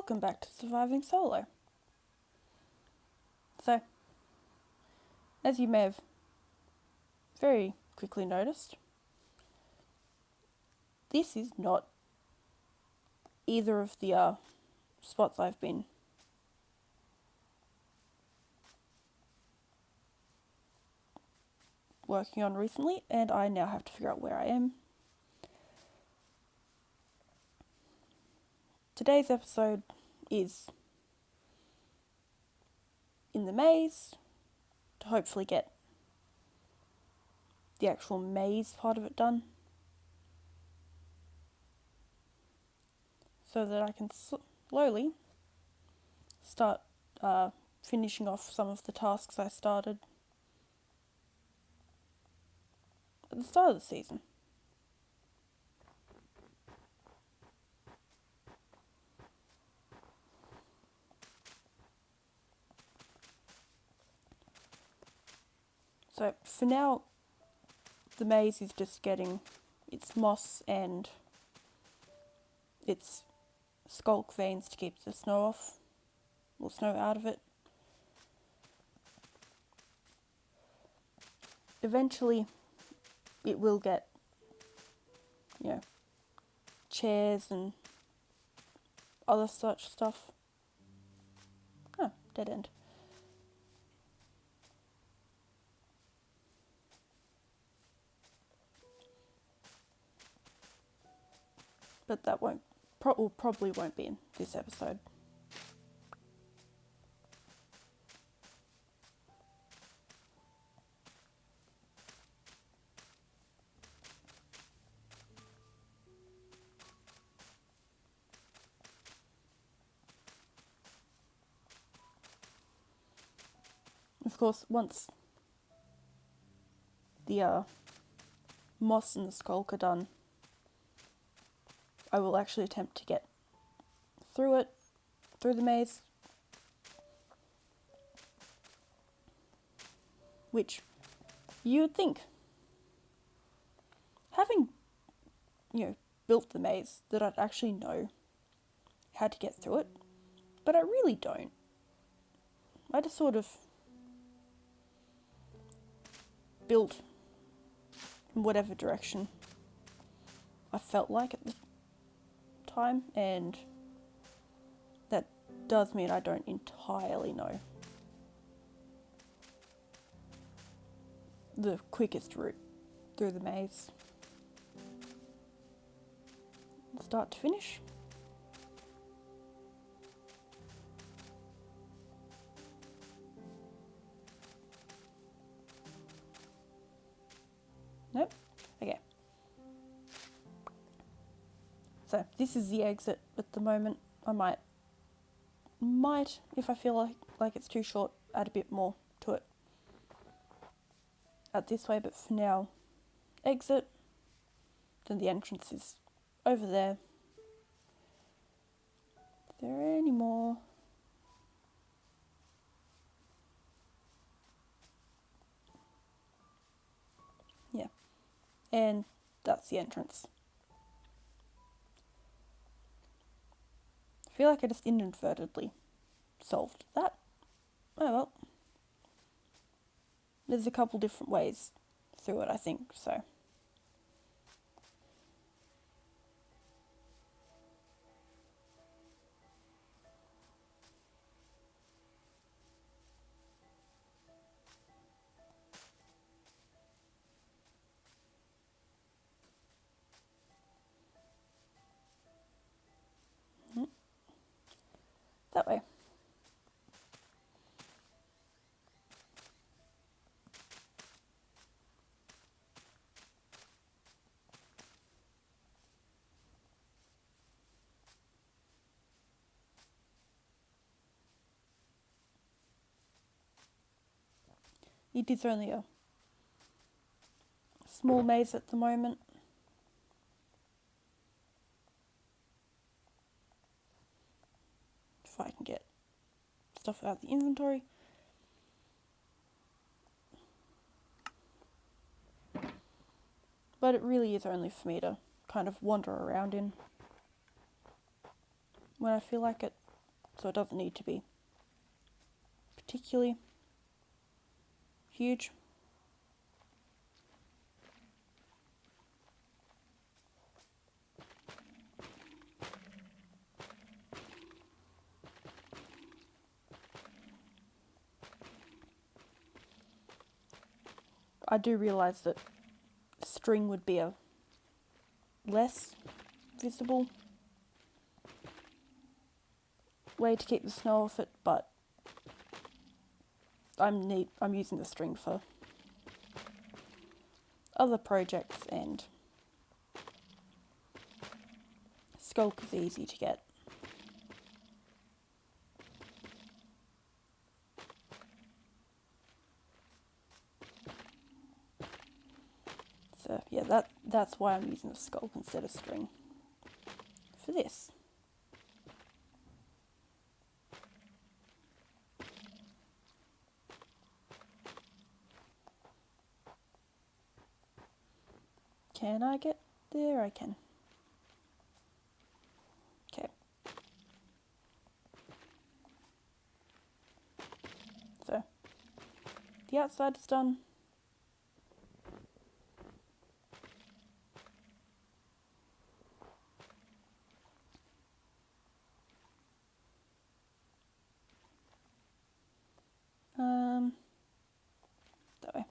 Welcome back to Surviving Solo. So, as you may have very quickly noticed, this is not either of the spots I've been working on recently, and I now have to figure out where I am. Today's episode is in the maze to hopefully get the actual maze part of it done, so that I can slowly start finishing off some of the tasks I started at the start of the season. So for now, the maze is just getting its moss and its skulk veins to keep the snow off, or snow out of it. Eventually, it will get, chairs and other such stuff. Oh, dead end. But that probably won't be in this episode. Of course, once the moss and the skulk are done, I will actually attempt to get through the maze, which you would think, having, built the maze, that I'd actually know how to get through it, but I really don't. I just sort of built in whatever direction I felt like at the time, and that does mean I don't entirely know the quickest route through the maze, start to finish. Nope. Okay. So this is the exit at the moment. I might, if I feel like it's too short, add a bit more to it out this way, but for now, exit. Then the entrance is over there. Is there any more? Yeah. And that's the entrance. I feel like I just inadvertently solved that. Oh well. There's a couple different ways through it, I think, so. That way. It is only a small maze at the moment. If I can get stuff out of the inventory. But it really is only for me to kind of wander around in when I feel like it. so it doesn't need to be particularly huge. I do realise that string would be a less visible way to keep the snow off it, but I'm using the string for other projects, and skulk is easy to get. So yeah, that's why I'm using the skulk instead of string for this. Can I get there? I can. Okay. So, the outside is done. That way.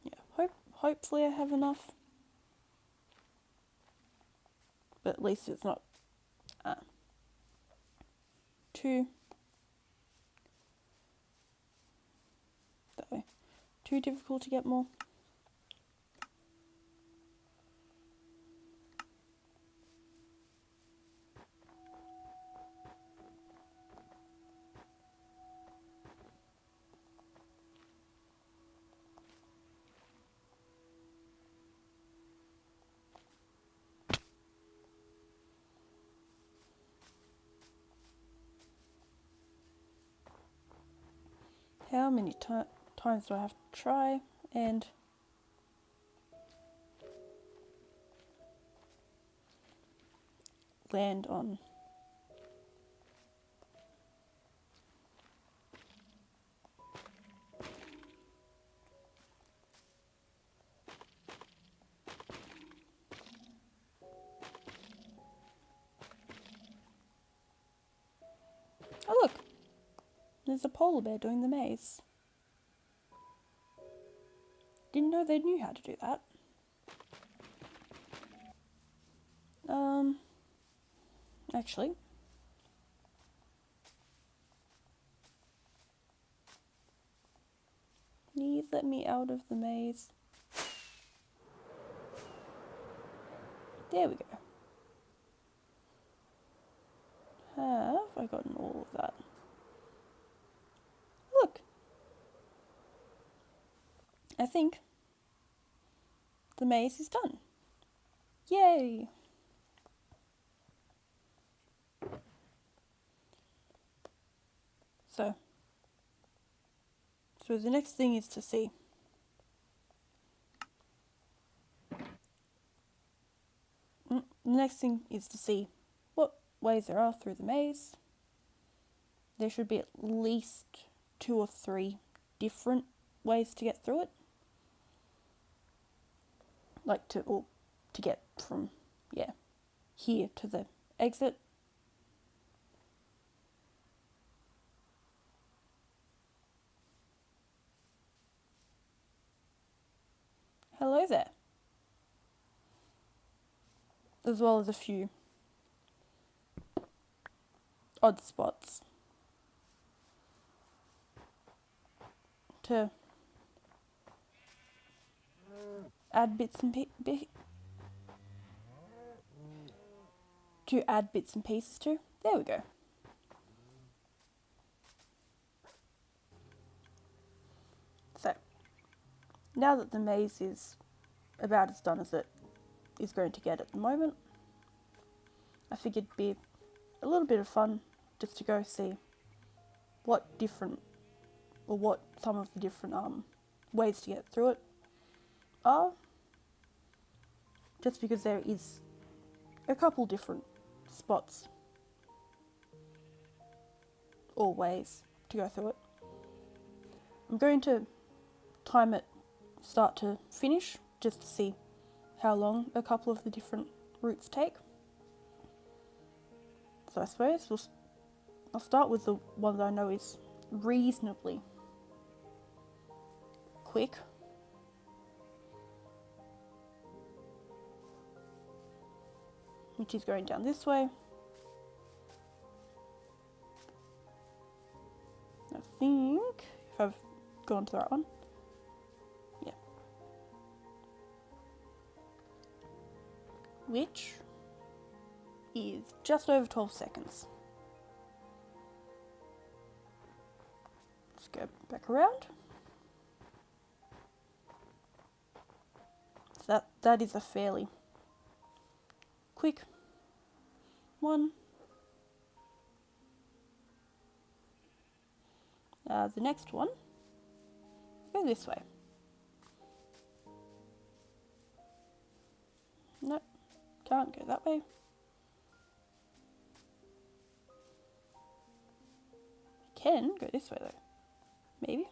Yeah, hopefully I have enough. But at least it's not too that way. Too difficult to get more. How many times do I have to try and land on? Oh look, there's a polar bear doing the maze. Didn't know they knew how to do that. Actually, please let me out of the maze. There we go. Have I gotten all of that? Look. I think the maze is done. Yay! So the next thing is to see. The next thing is to see what ways there are through the maze. There should be at least 2 or 3 different ways to get through it. Like to get from, here to the exit. Hello there. As well as a few odd spots to add bits and pieces to. There we go. So now that the maze is about as done as it is going to get at the moment. I figured it'd be a little bit of fun just to go see what some of the different ways to get through it are, just because there is a couple different spots or ways to go through it. I'm going to time it start to finish just to see how long a couple of the different routes take. So I suppose I'll start with the one that I know is reasonably quick. Which is going down this way. I think if I've gone to the right one. Yeah. Which is just over 12 seconds. Let's go back around. So that is a fairly quick one. The next one, go this way. Nope, can't go that way. Can go this way though, maybe.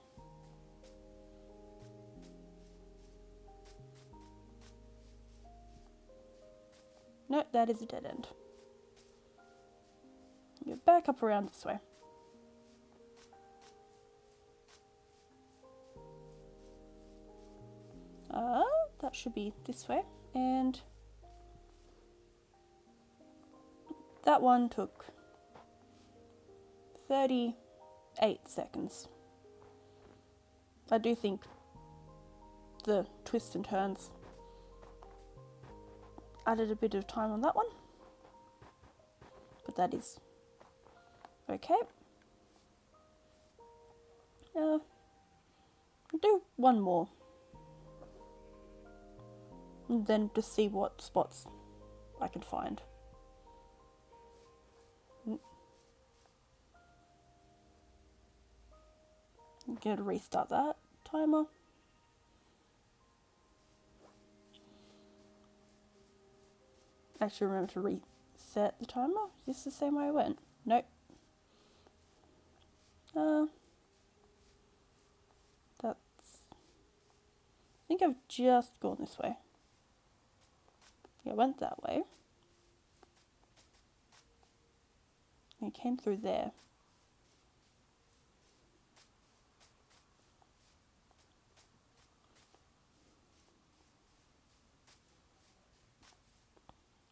No, that is a dead end. Go back up around this way. That should be this way. And that one took 38 seconds. I do think the twists and turns added a bit of time on that one, but that is okay. I'll do one more and then just see what spots I can find. I'm going to restart that timer. Actually remember to reset the timer. Is this the same way I went? Nope. I think I've just gone this way. Yeah, I went that way. And it came through there.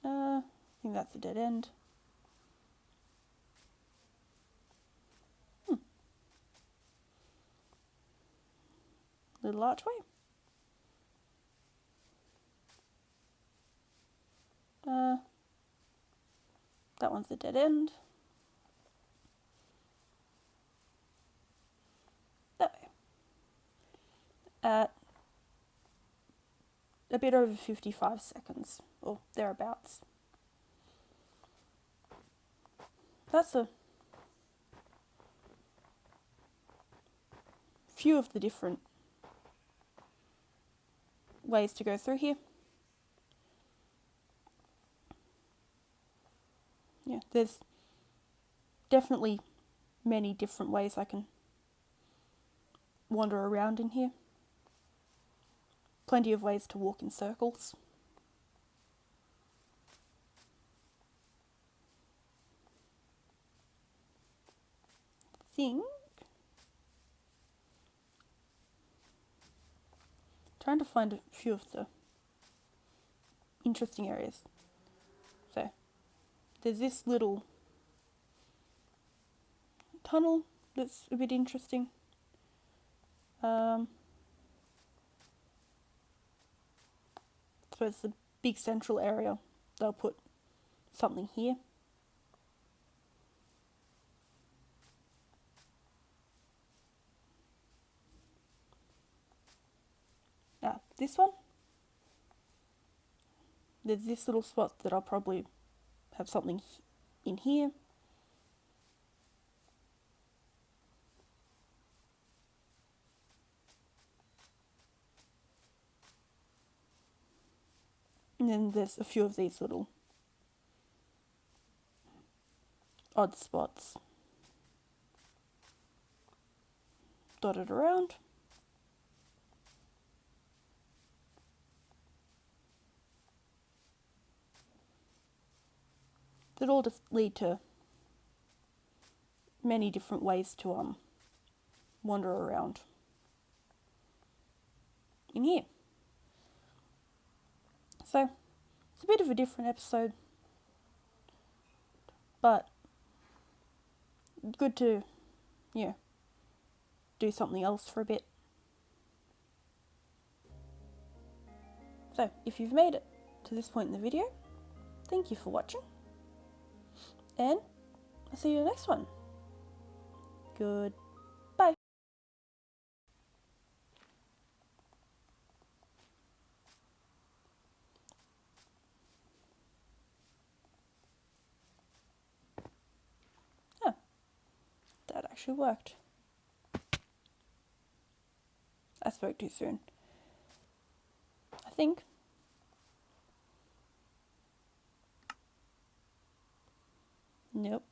I think that's a dead end. Little archway. That one's a dead end. That way. At a bit over 55 seconds, or thereabouts. That's a few of the different ways to go through here. Yeah, there's definitely many different ways I can wander around in here. Plenty of ways to walk in circles. Trying to find a few of the interesting areas. So there's this little tunnel that's a bit interesting. So it's the big central area. They'll put something here. This one. There's this little spot that I'll probably have something in here. And then there's a few of these little odd spots dotted around. That all just lead to many different ways to wander around in here. So it's a bit of a different episode, but good to, do something else for a bit. So if you've made it to this point in the video, thank you for watching, and I'll see you in the next one. Goodbye. Oh, that actually worked. I spoke too soon, I think. Nope.